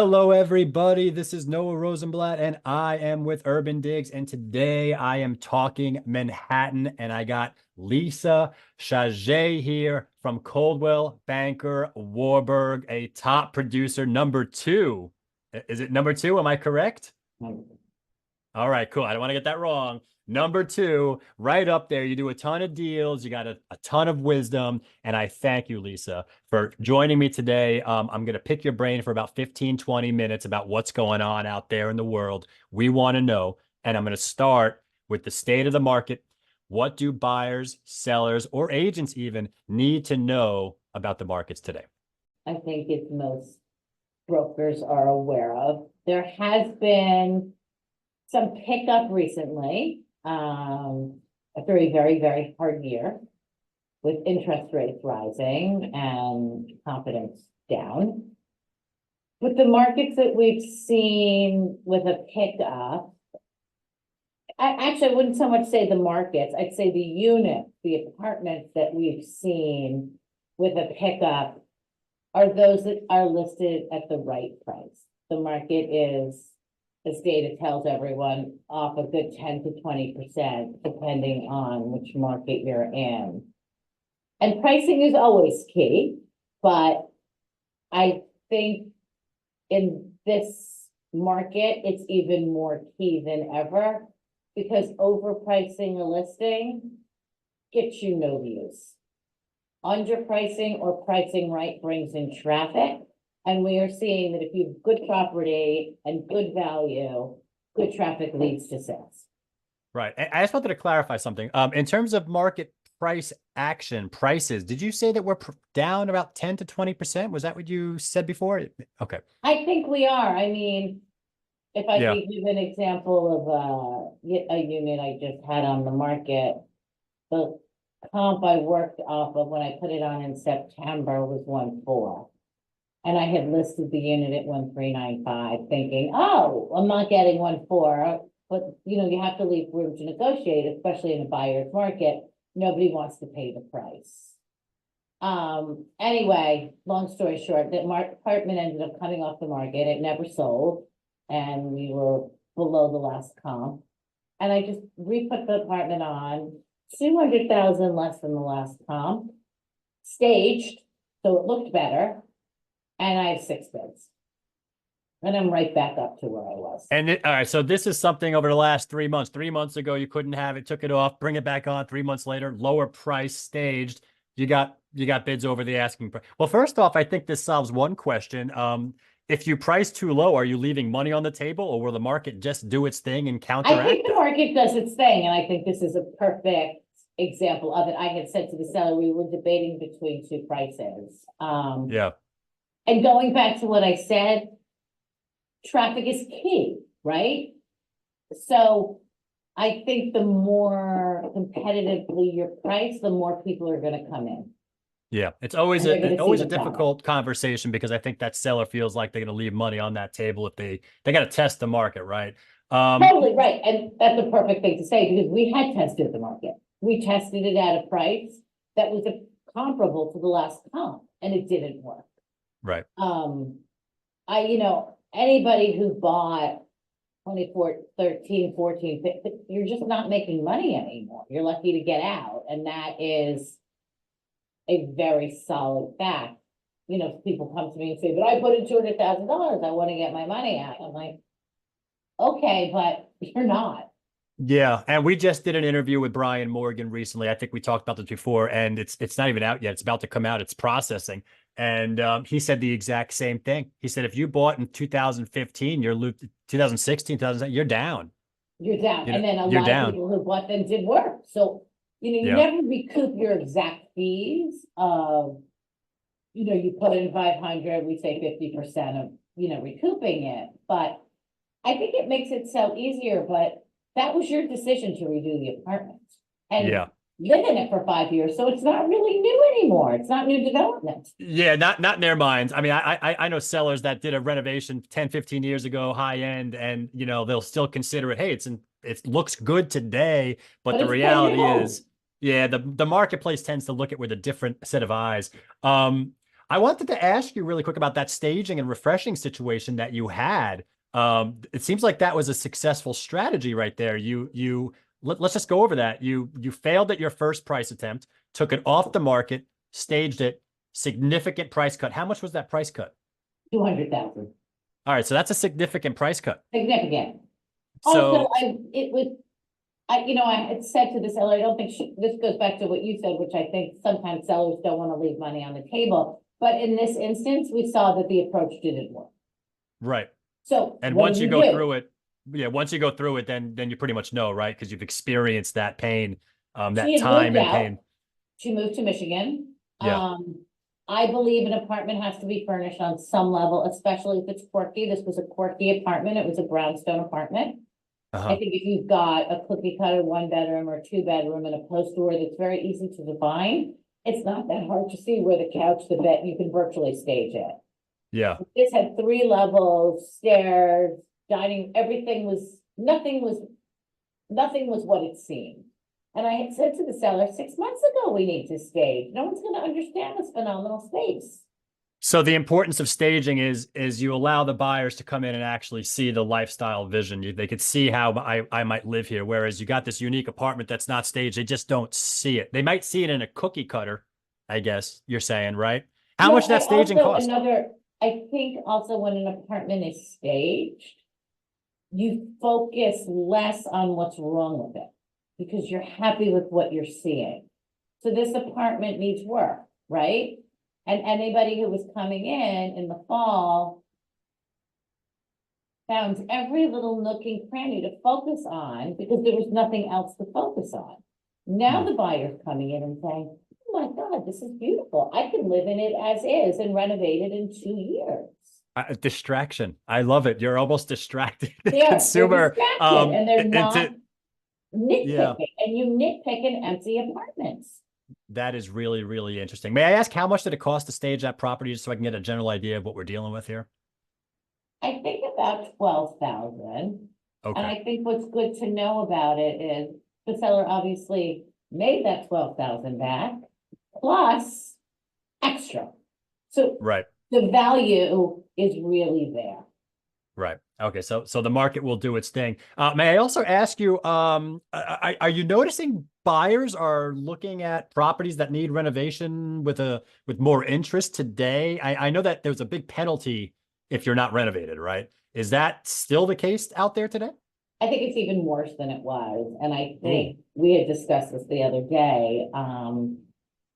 Hello, everybody. This is Noah Rosenblatt, and I am with Urban Digs. And today I am talking Manhattan, and I got Lisa Chajet here from Coldwell Banker Warburg, a top producer, number two. Is it number two? Am I correct? All right, cool. I don't want to get that wrong. Number two, right up there. You do a ton of deals. You got a ton of wisdom. And I thank you, Lisa, for joining me today. I'm going to pick your brain for about 15, 20 minutes about what's going on out there in the world. We want to know. And I'm going to start with the state of the market. What do buyers, sellers, or agents even need to know about the markets today? I think it's most brokers are aware of. There has been some pickup recently, after a very, very hard year with interest rates rising and confidence down. But the markets that we've seen with a pickup, I wouldn't so much say the markets, I'd say the units, the apartments that we've seen with a pickup are those that are listed at the right price. The market is, as data tells everyone, off a good 10 to 20%, depending on which market you're in. And pricing is always key, but I think in this market, it's even more key than ever because overpricing a listing gets you no views. Underpricing or pricing right brings in traffic. And we are seeing that if you have good property and good value, good traffic leads to sales. Right. I just wanted to clarify something. In terms of market price action prices, did you say that we're down about 10 to 20%? Was that what you said before? Okay. I think we are. I mean, if I Yeah. could give an example of a unit I just had on the market, the comp I worked off of when I put it on in September was 1.4. And I had listed the unit at 1.395, thinking, oh, I'm not getting 1.4. But you have to leave room to negotiate, especially in a buyer's market. Nobody wants to pay the price. Anyway, long story short, that apartment ended up coming off the market. It never sold, and we were below the last comp. And I just re-put the apartment on, 200,000 less than the last comp, staged, so it looked better. And I have 6 bids. And I'm right back up to where I was. And all right, so this is something over the last 3 months. 3 months ago, you couldn't have it, took it off, bring it back on. 3 months later, lower price staged. You got bids over the asking price. Well, first off, I think this solves one question. If you price too low, are you leaving money on the table, or will the market just do its thing and counteract? I think the market does its thing, and I think this is a perfect example of it. I had said to the seller, we were debating between two prices. Yeah. And going back to what I said, traffic is key, right? So I think the more competitively you're priced, the more people are going to come in. Yeah, it's always And they're a gonna always see a the product. difficult conversation because I think that seller feels like they're going to leave money on that table if they got to test the market, right? Totally right. And that's a perfect thing to say because we had tested the market. We tested it at a price that was comparable to the last comp, and it didn't work. Right. Anybody who bought 24, 13, 14, 15, you're just not making money anymore. You're lucky to get out. And that is a very solid fact. People come to me and say, but I put in $200,000. I want to get my money out. I'm like, okay, but you're not. Yeah, and we just did an interview with Brian Morgan recently. I think we talked about this before, and it's not even out yet. It's about to come out. It's processing, and he said the exact same thing. He said if you bought in 2015, you're 2016, 2017, you're down. You're down. And then a You're lot of down. people who bought them did work. So, you Yeah. never recoup your exact fees of, you put in 500, we say 50% of, recouping it. But I think it makes it so easier, but that was your decision to redo the apartment and Yeah. live in it for 5 years. So it's not really new anymore. It's not new development. Yeah, not in their minds. I mean, I know sellers that did a renovation 10, 15 years ago, high end, and they'll still consider it. Hey, it looks good today, but But the it's 10 years reality old. is, yeah, the marketplace tends to look at with a different set of eyes. Um, I wanted to ask you really quick about that staging and refreshing situation that you had. It seems like that was a successful strategy right there. Let's just go over that. You failed at your first price attempt, took it off the market, staged it, significant price cut. How much was that price cut? 200,000. All right, so that's a significant price cut. Significant. Also, So I had said to the seller, I don't think this goes back to what you said, which I think sometimes sellers don't want to leave money on the table. But in this instance, we saw that the approach didn't work. right. So And what once do you you go do? through it, yeah, once you go through it, then you pretty much know, right? Because you've experienced that pain, She that had time moved and out. pain. She moved to Michigan. Yeah. I believe an apartment has to be furnished on some level, especially if it's quirky. This was a quirky apartment. It was a brownstone apartment. I Uh-huh. think if you've got a cookie cutter 1 bedroom or 2 bedroom and a post door that's very easy to define, it's not that hard to see where the couch, the bed, you can virtually stage it. Yeah. This had 3 levels, stairs, dining, nothing was what it seemed. And I had said to the seller 6 months ago, we need to stage. No one's gonna understand this phenomenal space. So the importance of staging is you allow the buyers to come in and actually see the lifestyle vision. They could see how I might live here. Whereas you got this unique apartment that's not staged, they just don't see it. They might see it in a cookie cutter, I guess you're saying, right? How much No, did that staging cost? I think also when an apartment is staged, you focus less on what's wrong with it because you're happy with what you're seeing. So this apartment needs work, right? And anybody who was coming in the fall found every little nook and cranny to focus on because there was nothing else to focus on. Now the buyer's coming in and saying, oh my God, this is beautiful. I can live in it as is and renovate it in 2 years. Distraction. I love it. You're almost distracting the They're consumer. distracted and they're not Yeah, nitpicking, and you nitpick in empty apartments. that is really, really interesting. May I ask how much did it cost to stage that property just so I can get a general idea of what we're dealing with here? I think about 12,000. And Okay. I think what's good to know about it is the seller obviously made that 12,000 back plus extra. So Right. the value is really there. Right. Okay. So the market will do its thing. May I also ask you, are you noticing buyers are looking at properties that need renovation with more interest today? I know that there's a big penalty if you're not renovated, right? Is that still the case out there today? I think it's even worse than it was. And I Ooh. think we had discussed this the other day.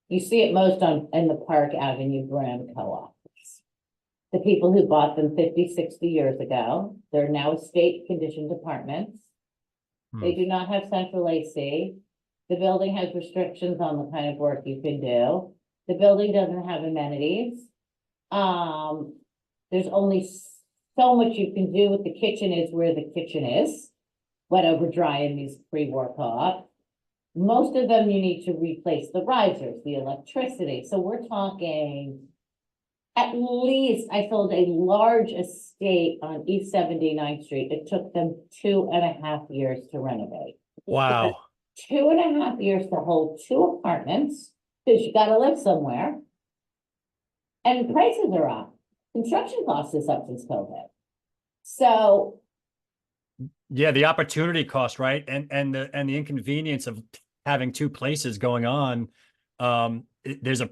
You see it most in the Park Avenue brand co-ops. The people who bought them 50, 60 years ago, they're now state conditioned apartments. They do not have central AC. The building has restrictions on the kind of work you can do. The building doesn't have amenities. There's only so much you can do with the kitchen is where the kitchen is. Wet over dry in these pre-war co-op. Most of them you need to replace the risers, the electricity. So we're talking at least I sold a large estate on East 79th Street. It took them 2.5 years to renovate. Wow. 2.5 years to hold 2 apartments, because you gotta live somewhere. And prices are up. Construction costs is up since COVID. So Yeah, the opportunity cost, right? And the inconvenience of having two places going on. There's a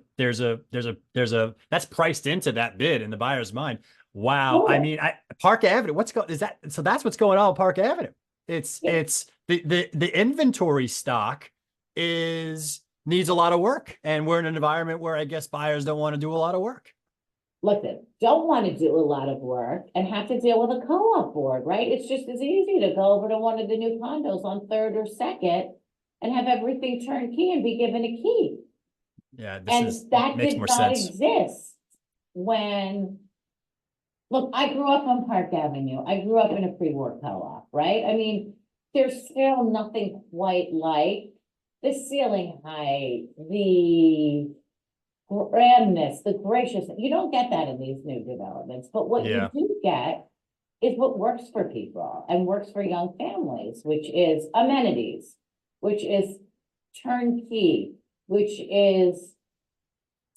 that's priced into that bid in the buyer's mind. Wow. I sure, mean, Park Avenue, that's what's going on with Park Avenue. yeah, It's the inventory stock needs a lot of work. And we're in an environment where I guess buyers don't want to do a lot of work. listen, don't want to do a lot of work and have to deal with a co-op board, right? It's just as easy to go over to one of the new condos on 3rd or 2nd and have everything turnkey and be given a key. Yeah, And that makes did more not sense. exist when, look, I grew up on Park Avenue. I grew up in a pre-war co-op, right? I mean, there's still nothing quite like the ceiling height, the grandness, the graciousness. You don't get that in these new developments, but what you Yeah. do get is what works for people and works for young families, which is amenities, which is turnkey, which is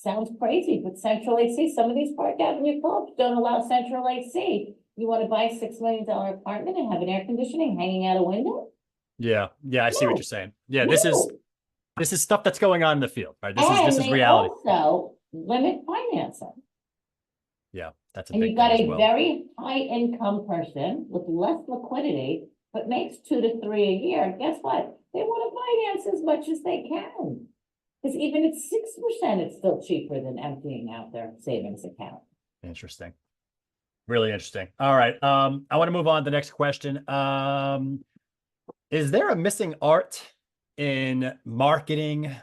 sounds crazy, but central AC, some of these Park Avenue clubs don't allow central AC. You want to buy a $6 million apartment and have an air conditioning hanging out a window? Yeah. Yeah. I see what No, you're saying. Yeah. no. This is stuff that's going on in the field, right? This And is they reality. also limit financing. Yeah. That's a And big you've thing got as a well. very high income person with less liquidity, but makes 2 to 3 a year. Guess what? They want to finance as much as they can. Because even at 6%, it's still cheaper than emptying out their savings account. Interesting. Really interesting. All right. I want to move on to the next question. Is there a missing art in marketing,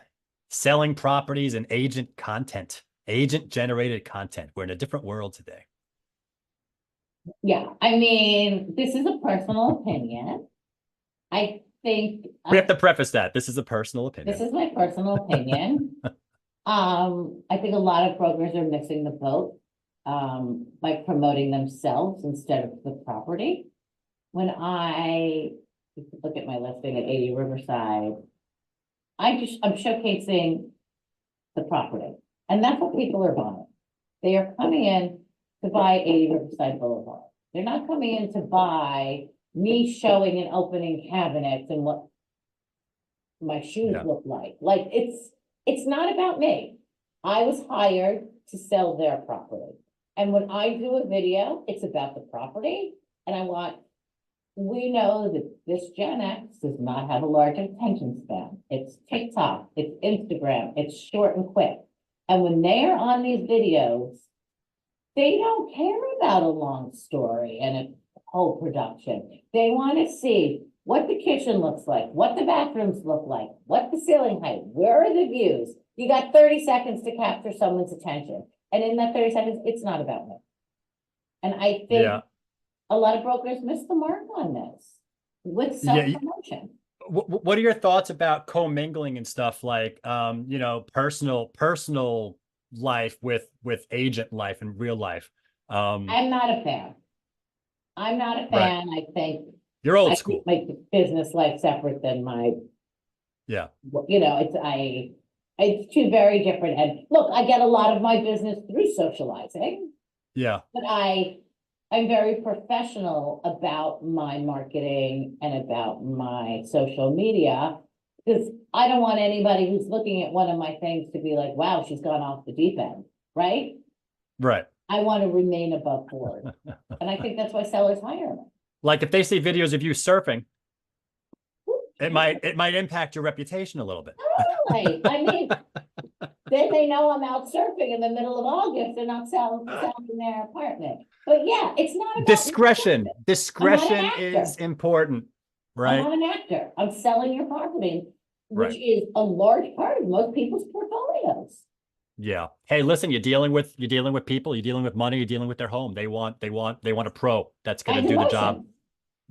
selling properties, and agent content, agent generated content? We're in a different world today. Yeah, I mean, this is a personal opinion. I think We have to preface that this is a personal opinion. this is my personal opinion. I think a lot of brokers are missing the boat by promoting themselves instead of the property. When I look at my listing at 80 Riverside, I'm showcasing the property, and that's what people are buying. They are coming in to buy 80 Riverside Boulevard. They're not coming in to buy me showing and opening cabinets and what my shoes look like. Like it's not about me. I was hired to sell their property. And when I do a video, it's about the property. And we know that this Gen X does not have a large attention span. It's TikTok, it's Instagram, it's short and quick. And when they are on these videos, they don't care about a long story and a whole production. They want to see what the kitchen looks like, what the bathrooms look like, what the ceiling height, where are the views. You got 30 seconds to capture someone's attention. And in that 30 seconds, it's not about me. And I think a lot of brokers miss the mark on this with self-promotion. What are your thoughts about commingling and stuff like, personal life with agent life and real life? I'm not a fan. I'm not a fan. Right. I think you're old school. Make the business life separate than my, it's two very different. And look, I get a lot of my business through socializing. Yeah. But I'm very professional about my marketing and about my social media, because I don't want anybody who's looking at one of my things to be like, wow, she's gone off the deep end, right? Right. I want to remain above board. And I think that's why sellers hire me. Like if they see videos of you surfing, it might impact your reputation a little bit. Totally. I mean, then they know I'm out surfing in the middle of August and not selling their apartment. But yeah, it's not about discretion. Discretion is important, right? I'm not an actor. I'm selling your property, which is a large part of most people's portfolios. Yeah. Hey, listen, you're dealing with people, you're dealing with money, you're dealing with their home. They want a pro that's going to do the job.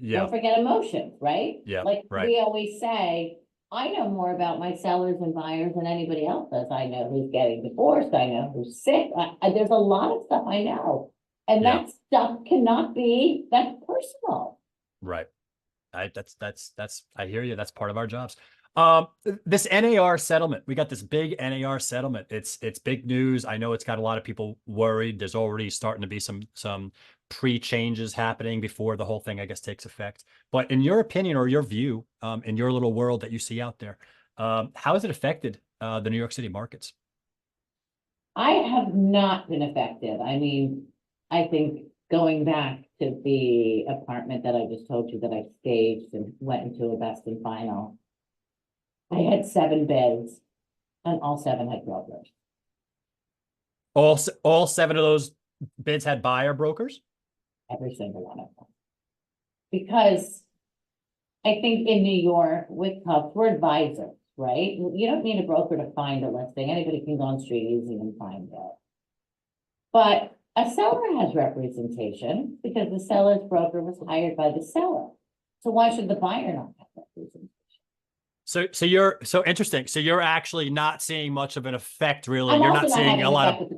Yeah. Don't forget emotions, right? Yeah. Like we always say, I know more about my sellers and buyers than anybody else does. I know who's getting divorced. I know who's sick. There's a lot of stuff I know. And that stuff cannot be that personal. Right. I hear you. That's part of our jobs. This NAR settlement, we got this big NAR settlement. It's big news. I know it's got a lot of people worried. There's already starting to be some pre-changes happening before the whole thing, I guess, takes effect. But in your opinion or your view, in your little world that you see out there, how has it affected the New York City markets? I have not been affected. I mean, I think going back to the apartment that I just told you that I staged and went into a best and final, I had 7 bids and all 7 had brokers. All 7 of those bids had buyer brokers? Every single one of them. Because I think in New York with Cubs, we're advisors, right? You don't need a broker to find a listing. Anybody can go on Street Easy and find it. But a seller has representation because the seller's broker was hired by the seller. So why should the buyer not have representation? So you're so interesting. So you're actually not seeing much of an effect, really. You're not seeing a lot of.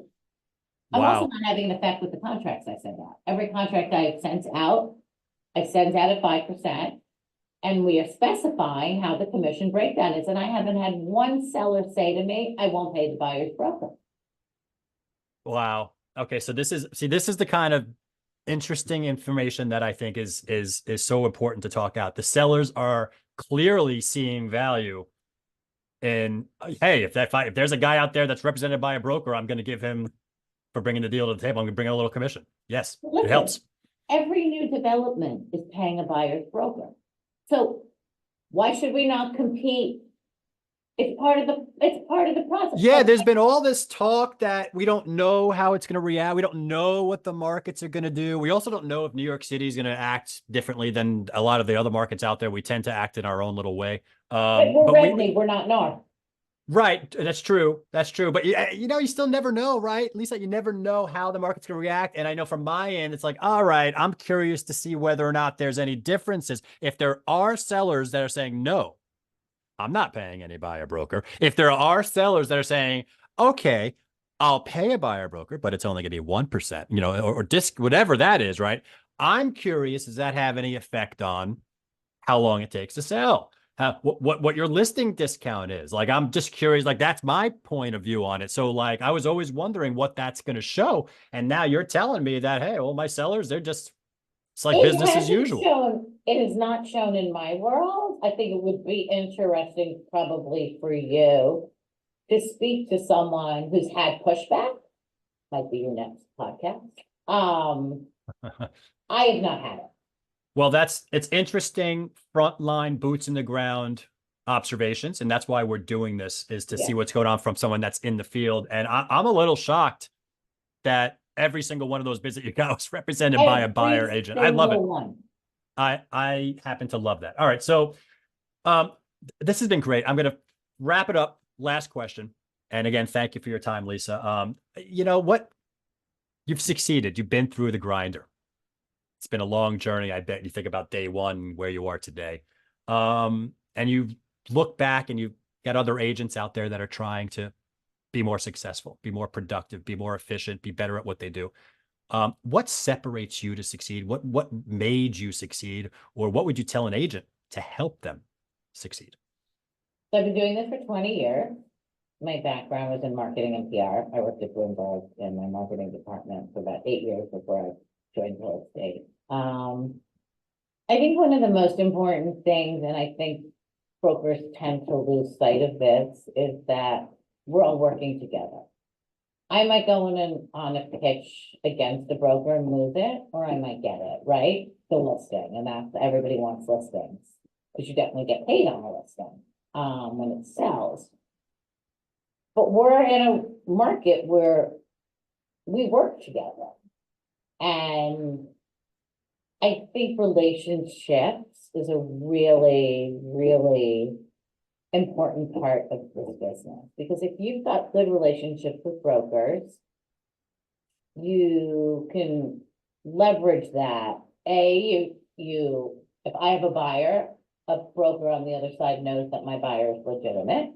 I'm also not having an effect with the contracts I send out. Every contract I send out at 5%, and we are specifying how the commission breakdown is. And I haven't had one seller say to me, I won't pay the buyer's broker. Wow. Okay, so this is the kind of interesting information that I think is so important to talk out. The sellers are clearly seeing value in, hey, if there's a guy out there that's represented by a broker, I'm going to give him, for bringing the deal to the table, I'm going to bring a little commission. Yes, it Listen, helps. every new development is paying a buyer's broker. So why should we not compete? It's part of the process. Yeah, there's been all this talk that we don't know how it's going to react. We don't know what the markets are going to do. We also don't know if New York City is going to act differently than a lot of the other markets out there. We tend to act in our own little way. We're But Resi, we're not North. right, that's true. That's true. But you still never know, right? Lisa, you never know how the market's going to react. And I know from my end, it's like, all right, I'm curious to see whether or not there's any differences. If there are sellers that are saying no, I'm not paying any buyer broker. If there are sellers that are saying, okay, I'll pay a buyer broker, but it's only going to be 1%, or disc, whatever that is, right? I'm curious, does that have any effect on how long it takes to sell? What your listing discount is? Like, I'm just curious, like, that's my point of view on it. So, like, I was always wondering what that's going to show. And now you're telling me that, hey, well, my sellers, it's like It business as hasn't usual. shown, it is not shown in my world. I think it would be interesting probably for you to speak to someone who's had pushback, might be your next podcast. I have not had it. Well, it's interesting frontline boots in the ground observations. And that's why we're doing this, is to see Yeah. what's going on from someone that's in the field. And I'm a little shocked that every single one of those bids that you got was represented by a buyer Every agent. I love it. single one. I happen to love that. All right. So um, this has been great. I'm going to wrap it up. Last question. And again, thank you for your time, Lisa. You know what? You've succeeded. You've been through the grinder. It's been a long journey. I bet you think about day one, where you are today. And you look back and you've got other agents out there that are trying to be more successful, be more productive, be more efficient, be better at what they do. What separates you to succeed? What made you succeed? Or what would you tell an agent to help them succeed? So I've been doing this for 20 years. My background was in marketing and PR. I worked at Bloomberg in my marketing department for about 8 years before I joined real estate. I think one of the most important things, and I think brokers tend to lose sight of this, is that we're all working together. I might go in on a pitch against a broker and lose it, or I might get it, right? The listing, and that's, everybody wants listings, because you definitely get paid on a listing, when it sells. But we're in a market where we work together. And I think relationships is a really, really important part of this business. Because if you've got good relationships with brokers, you can leverage that. If I have a buyer, a broker on the other side knows that my buyer is legitimate.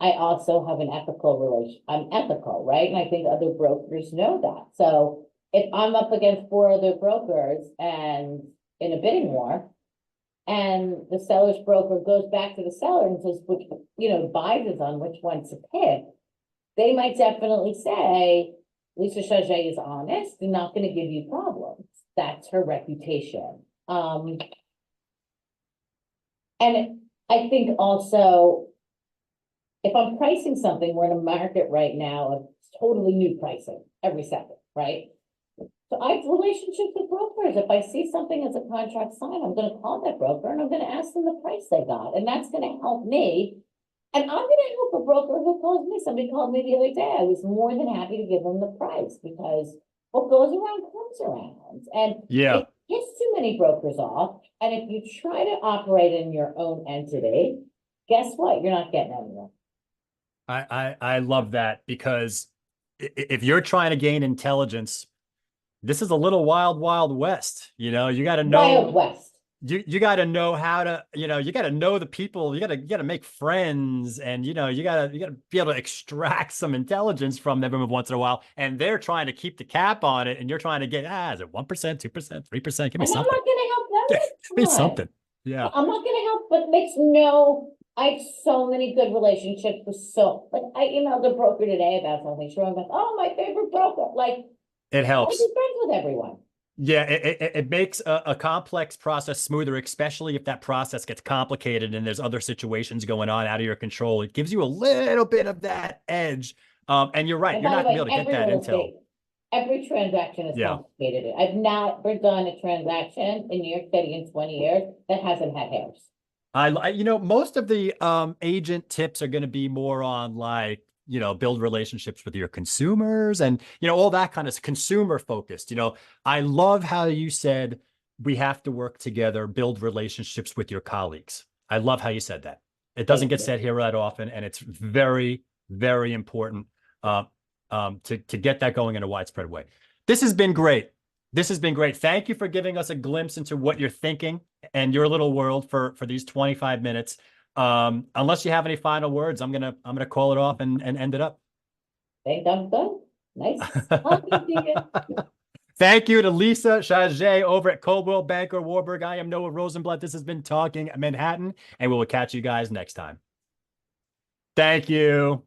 I also have an ethical relation. I'm ethical, right? And I think other brokers know that. So if I'm up against 4 other brokers and in a bidding war, and the seller's broker goes back to the seller and says, which, advises on which one to pick, they might definitely say, Lisa Chajet is honest and not going to give you problems. That's her reputation. And I think also, if I'm pricing something, we're in a market right now of totally new pricing every second, right? So I have relationships with brokers. If I see something as a contract sign, I'm going to call that broker and I'm going to ask them the price they got. And that's going to help me. And I'm going to help a broker who calls me. Somebody called me the other day. I was more than happy to give them the price, because what goes around comes around. And Yeah. it gets too many brokers off. And if you try to operate in your own entity, guess what? You're not getting anywhere. I love that, because if you're trying to gain intelligence, this is a little wild, wild west. You got to Wild know, West. you got to know how to, you got to know the people, you got to make friends, and, you got to be able to extract some intelligence from them every once in a while. And they're trying to keep the cap on it. And you're trying to get, is it 1%, 2%, 3%? Give me And I'm something. not going to help them Give with me time. something. Yeah. I'm not going to help, but it makes no I have so many good relationships with like, I emailed a broker today about something. Sure, I'm like, oh, my favorite broker. Like, It I be helps. friends with everyone. Yeah, it makes a complex process smoother, especially if that process gets complicated and there's other situations going on out of your control. It gives you a little bit of that edge. And you're right, And you're by the not gonna be way, able to get that intel. every transaction is Yeah. complicated. I've never done a transaction in New York City in 20 years that hasn't had hairs. Most of the agent tips are going to be more on like, build relationships with your consumers and, all that kind of consumer focused. I love how you said we have to work together, build relationships with your colleagues. I love how you said that. It doesn't Thank get you. said here that often, and it's very, very important to get that going in a widespread way. This has been great. This has been great. Thank you for giving us a glimpse into what you're thinking and your little world for these 25 minutes. Unless you have any final words, I'm gonna call it off and end it up. Think I'm good. Nice talking to you. Thank you to Lisa Chajet over at Coldwell Banker Warburg. I am Noah Rosenblatt. This has been Talking Manhattan, and we will catch you guys next time. Thank you.